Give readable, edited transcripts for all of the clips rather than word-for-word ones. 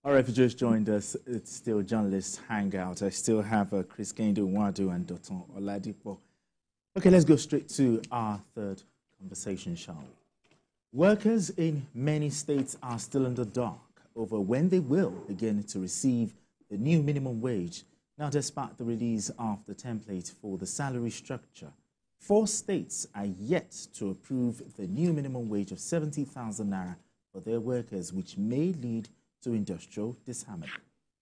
All right, if you just joined us, it's still Journalist Hangout. I still have Chris Kendo Wadu and Dotun Oladipo. Okay, let's go straight to our third conversation, shall we? Workers in many states are still in the dark over when they will begin to receive the new minimum wage. Now, despite the release of the template for the salary structure, 4 states are yet to approve the new minimum wage of 70,000 naira for their workers, which may lead to industrial disharmony.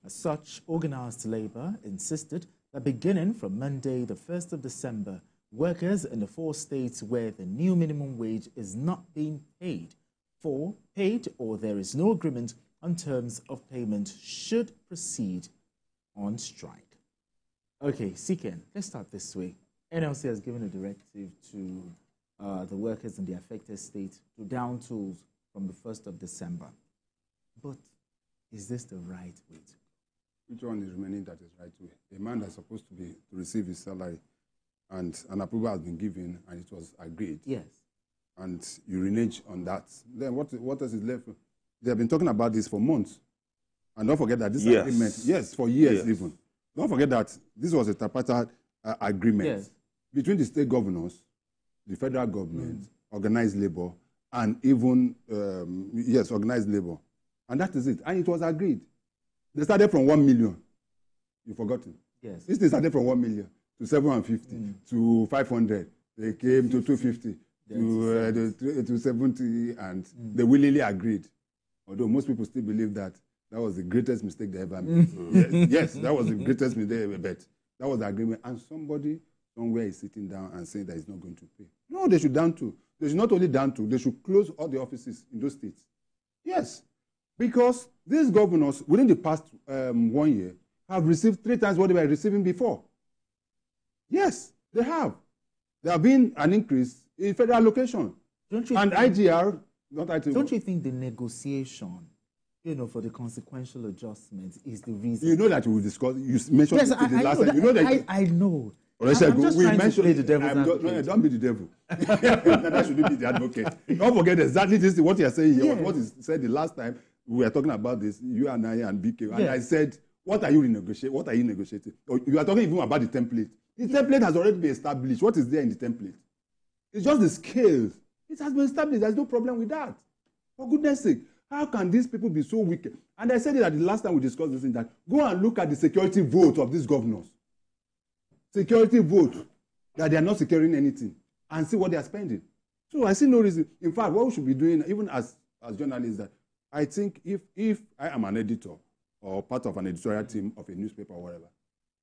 As such, organized labor insisted that beginning from Monday, the 1st of December, workers in the 4 states where the new minimum wage is not being paid or there is no agreement on terms of payment should proceed on strike. Okay, Siken, let's start this way. NLC has given a directive to the workers in the affected states to down tools from the 1st of December. But is this the right way to go? Which one is remaining that is right way? A man that's supposed to receive his salary and an approval has been given and it was agreed. Yes. And you renege on that. Then what else is left? They have been talking about this for months. And don't forget that this agreement, yes, for years even. Don't forget that this was a tripartite agreement between the state governors, the federal government, organized labor, and even, organized labor. And that is it. And it was agreed. They started from 1 million. You've forgotten. Yes. This thing started from 1 million to 750 to 500. They came to 250 to 70, and they willingly agreed. Although most people still believe that was the greatest mistake they ever made. yes, that was the greatest mistake they ever made. That was the agreement. And somebody somewhere is sitting down and saying that he's not going to pay. No, they should down to. They should not only down to, they should close all the offices in those states. Yes. Because these governors, within the past 1 year, have received 3 times what they were receiving before. Yes, they have. There have been an increase in federal allocation. Don't you think the negotiation, for the consequential adjustment is the reason? You know that we will discuss. You mentioned it the last time. You know that I know. I'm just trying to play the devil's advocate. No, don't be the devil. That should be the advocate. Don't forget exactly this. What you are saying here. What is said the last time. We were talking about this, you and I and BK, and I said, what are you negotiating? What are you negotiating? You are talking even about the template. The template has already been established. What is there in the template? It's just the scales. It has been established. There's no problem with that. For goodness sake, how can these people be so wicked? And I said it at the last time we discussed this thing, that go and look at the security vote of these governors. Security vote, that they are not securing anything, and see what they are spending. So I see no reason. In fact, what we should be doing, even as journalists, that I think if I am an editor or part of an editorial team of a newspaper or whatever,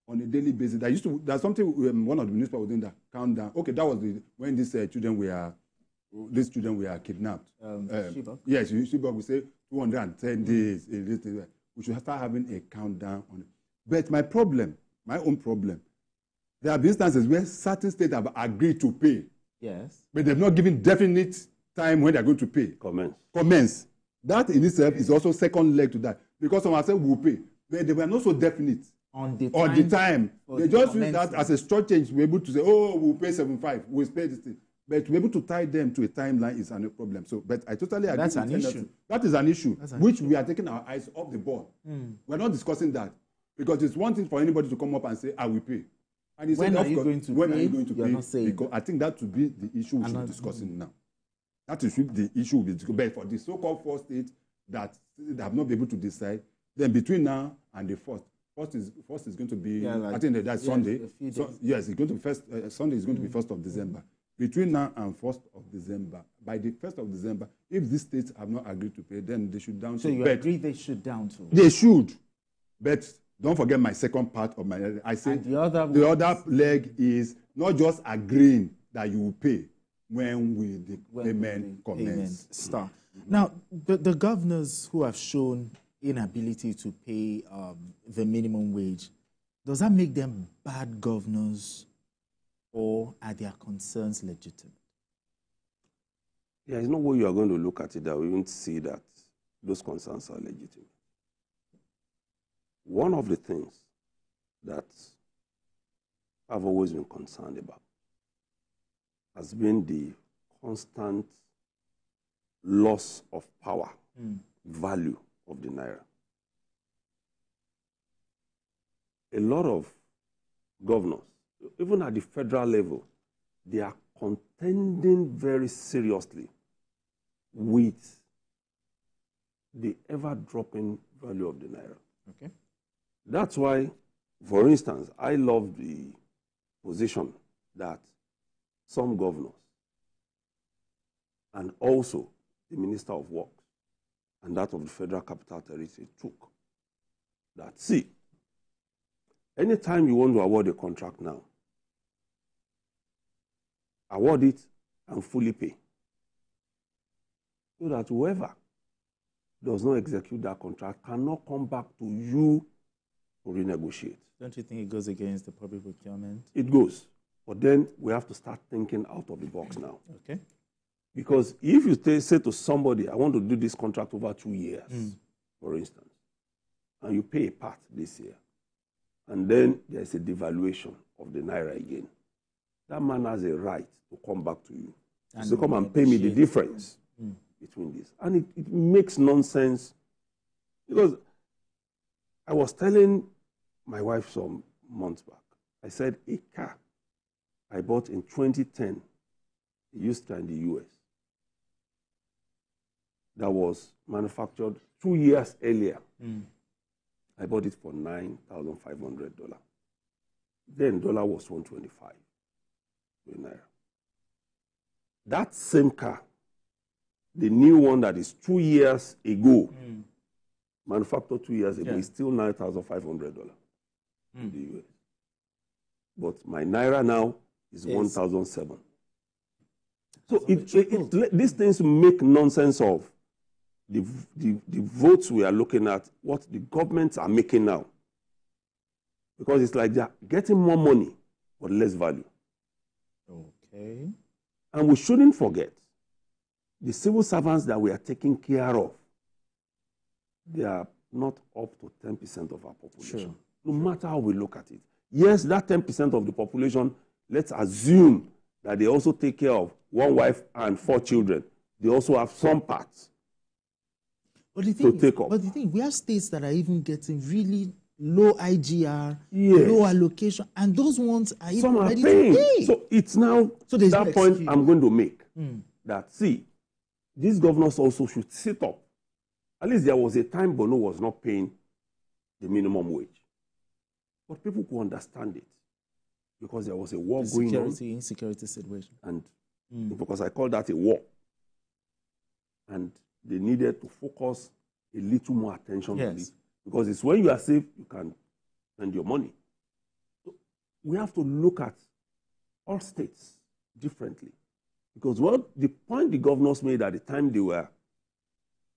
on a daily basis, there's something one of the newspapers was doing that countdown. Okay, that was when these children were kidnapped. Yes, Shibok will say 210 days. We should start having a countdown on it. But my own problem, there have been instances where certain states have agreed to pay. Yes. But they've not given definite time when they're going to pay. Commence. That in itself is also second leg to that. Because some have said we'll pay. But they were not so definite on the time. They just use that as a short change to be able to say, we'll pay 7.5, we'll pay this thing. But to be able to tie them to a timeline is a problem. So, but I totally agree. That's an issue. That is an issue, which we are taking our eyes off the ball. We're not discussing that. Because it's one thing for anybody to come up and say, I will pay. And when are you going to pay? Not saying. Because I think that should be the issue we should be discussing now. That is the issue will be discussed. But for the so-called 4 states that have not been able to decide, then between now and the first is going to be, I think that's Sunday. Yes, it's going to be first. Sunday is going to be 1st of December. Between now and 1st of December, by the 1st of December, if these states have not agreed to pay, then they should down to. So you agree they should down to? They should, but don't forget my second part of my. I said the other leg is not just agreeing that you will pay when the payment commence. Start. Now, the governors who have shown inability to pay the minimum wage, does that make them bad governors, or are their concerns legitimate? Yeah, it's not way you are going to look at it that we won't see that those concerns are legitimate. One of the things that I've always been concerned about has been the constant loss of power, value of the naira. a lot of governors, even at the federal level, they are contending very seriously with the ever-dropping value of the naira. Okay. That's why, for instance, I love the position that some governors and also the Minister of Works and that of the Federal Capital Territory took. That, see, anytime you want to award a contract now, award it and fully pay. So that whoever does not execute that contract cannot come back to you to renegotiate. Don't you think it goes against the public procurement? It goes. But then we have to start thinking out of the box now. Okay. Because if you say to somebody, I want to do this contract over 2 years, for instance, and you pay a part this year, and then there's a devaluation of the naira again, that man has a right to come back to you. And so come and pay me the difference between this. And it makes nonsense. Because I was telling my wife some months back, I said, a car I bought in 2010, a used car in the US, that was manufactured 2 years earlier. I bought it for $9,500. Then dollar was 125 to naira. That same car, the new one that is 2 years ago, manufactured 2 years ago, is still $9,500 in the US. But my naira now is 1,007. So these things make nonsense of the votes we are looking at, what the governments are making now. Because it's like they're getting more money, but less value. Okay. And we shouldn't forget the civil servants that we are taking care of. They are not up to 10% of our population, no matter how we look at it. Yes, that 10% of the population, let's assume that they also take care of 1 wife and 4 children. They also have some parts to take up. But the thing, we have states that are even getting really low IGR, low allocation, and those ones are even ready to pay. So it's now that point I'm going to make, that, see, these governors also should sit up. At least there was a time Bono was not paying the minimum wage. But people could understand it because there was a war going on. Insecurity situation. And because I call that a war. And they needed to focus a little more attention on it. Because it's when you are safe, you can spend your money. So we have to look at all states differently. Because the point the governors made at the time they were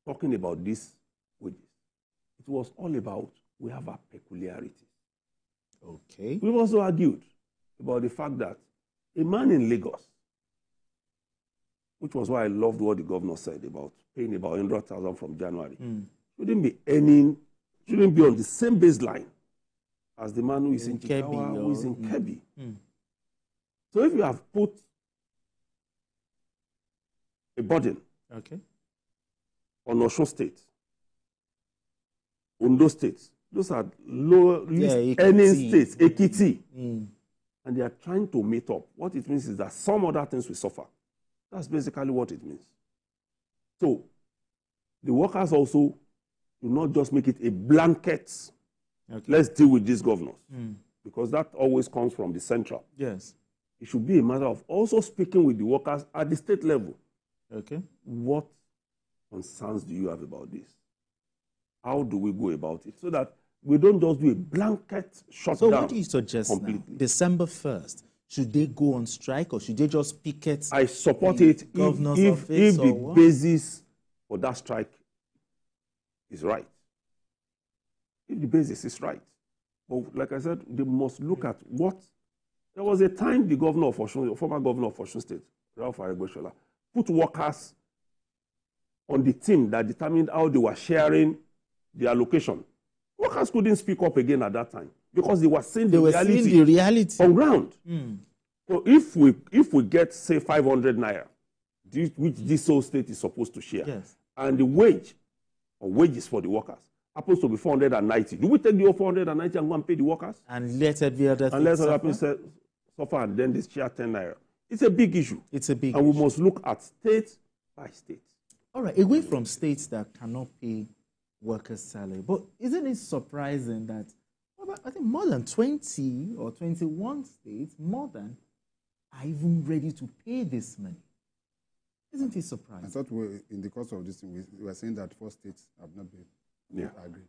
talking about these wages, it was all about we have our peculiarities. Okay. We've also argued about the fact that a man in Lagos, which was why I loved what the governor said about paying about 100,000 from January, shouldn't be on the same baseline as the man who is in Chikawa, who is in Kebbi. So if you have put a burden on Osun State, Ondo State, those are low-least earning states, Ekiti, and they are trying to meet up. What it means is that some other things will suffer. That's basically what it means. So the workers also do not just make it a blanket, let's deal with these governors, because that always comes from the central. Yes. It should be a matter of also speaking with the workers at the state level. Okay. What concerns do you have about this? How do we go about it? So that we don't just do a blanket shutdown. So what do you suggest now? December 1st, should they go on strike or should they just picket? I support it if the basis for that strike is right. If the basis is right. But like I said, they must look at what. There was a time the governor of Osun, former governor of Osun State, Ralph Aregbesola, put workers on the team that determined how they were sharing the allocation. Workers couldn't speak up again at that time because they were seeing the reality on ground. So if we get, say, 500 naira, which this whole state is supposed to share, and the wage or wages for the workers happens to be 490, do we take the 490 and go and pay the workers? And let every other and let other people suffer, and then they share 10 naira. It's a big issue. It's a big and issue. We must look at state by state. All right, away from states that cannot pay workers' salary, but isn't it surprising that I think more than 20 or 21 states, are even ready to pay this money? Isn't it surprising? I thought in the course of this thing, we were saying that 4 states have not been agreed.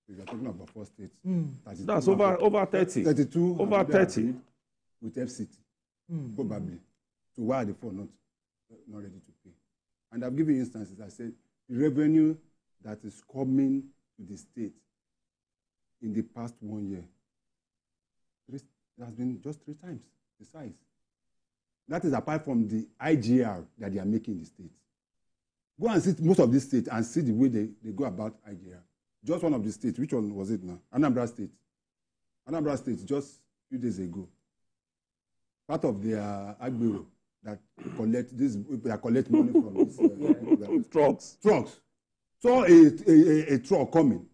If you're talking about 4 states, that's over 30. 32 over 30 with FCT, probably. So why are the 4 not ready to pay? And I've given instances. I said the revenue that is coming to the state in the past 1 year, it has been just 3 times the size. That is apart from the IGR that they are making in the states. Go and see most of these states and see the way they go about IGR. Just one of the states, which one was it now? Anambra State. Anambra State, just a few days ago, part of their Agbero that collect money from this, trucks. Saw a truck coming,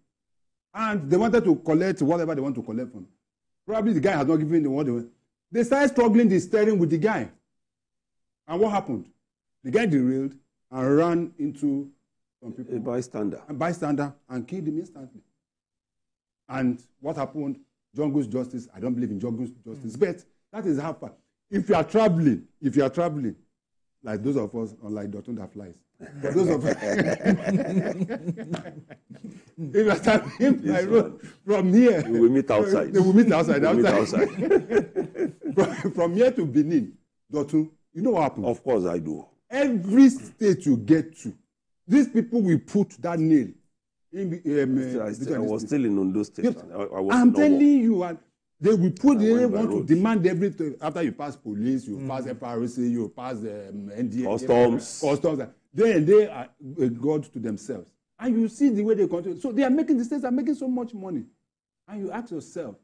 and they wanted to collect whatever they want to collect from. Probably the guy has not given them what they want. They started struggling the steering with the guy. And what happened? The guy derailed and ran into some people. A bystander and killed him instantly. And what happened? Jungle's justice. I don't believe in Jungle's justice, but that is how far. If you are traveling, like those of us, unlike Dotun that flies, but those of us, if you are traveling by road from here, we will meet outside. They will meet outside. From here to Benin, Dotun, you know what happens? Of course I do. Every state you get to, these people will put that nail in. I was still in Ondo State. Yes. I'm telling you, and they will put the want to demand everything. After you pass police, you pass FRC, you pass NDA, customs. Then they are a god to themselves. And you see the way they control. So the states are making so much money. And you ask yourself,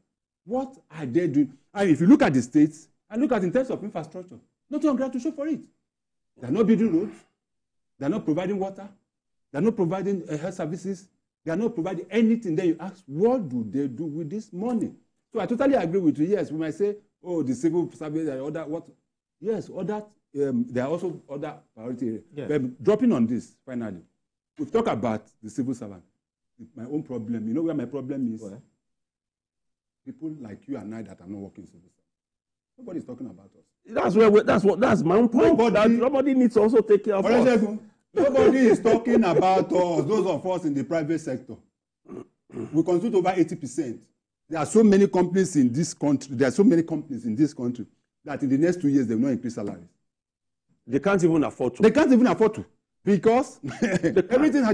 what are they doing? And if you look at the states, and look at in terms of infrastructure, nothing on ground to show for it. They're not building roads. They're not providing water. They're not providing health services. They are not providing anything. Then you ask, what do they do with this money? So I totally agree with you. Yes, we might say, oh, the civil service and other what? Yes, other. There are also other priority areas. Yeah. But dropping on this, finally, we've talked about the civil servant. My own problem. You know where my problem is? What? People like you and I that are not working civil service. Nobody's talking about us. That's my own point. Nobody needs to also take care of us. Nobody is talking about us, those of us in the private sector. We constitute over 80%. There are so many companies in this country. That in the next 2 years they will not increase salaries. They can't even afford to. Because everything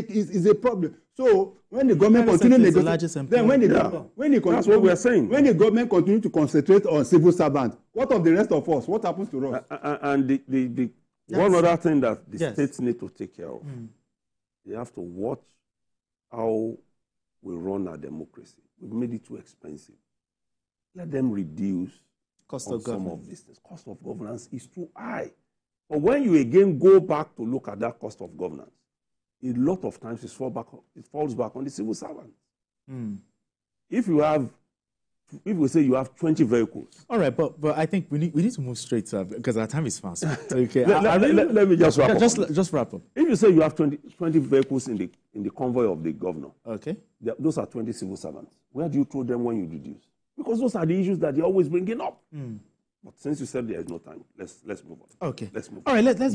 is a problem. So when the government continue to that's what we are saying. When the government continue to concentrate on civil servants, what of the rest of us? What happens to us? And the one other thing that the states need to take care of, they have to watch how we run our democracy. We've made it too expensive. Let them reduce cost of some of these things. Cost of governance is too high. But when you again go back to look at that cost of governance, a lot of times it falls back on the civil servant. If we say you have 20 vehicles. All right, but I think we need to move straight to that because our time is fast. Okay. Let me just wrap up. Just wrap up. If you say you have 20 vehicles in the convoy of the governor, okay, those are 20 civil servants. Where do you throw them when you reduce? Because those are the issues that they're always bringing up. But since you said there is no time, let's move on. Okay. Let's move on. All right, let's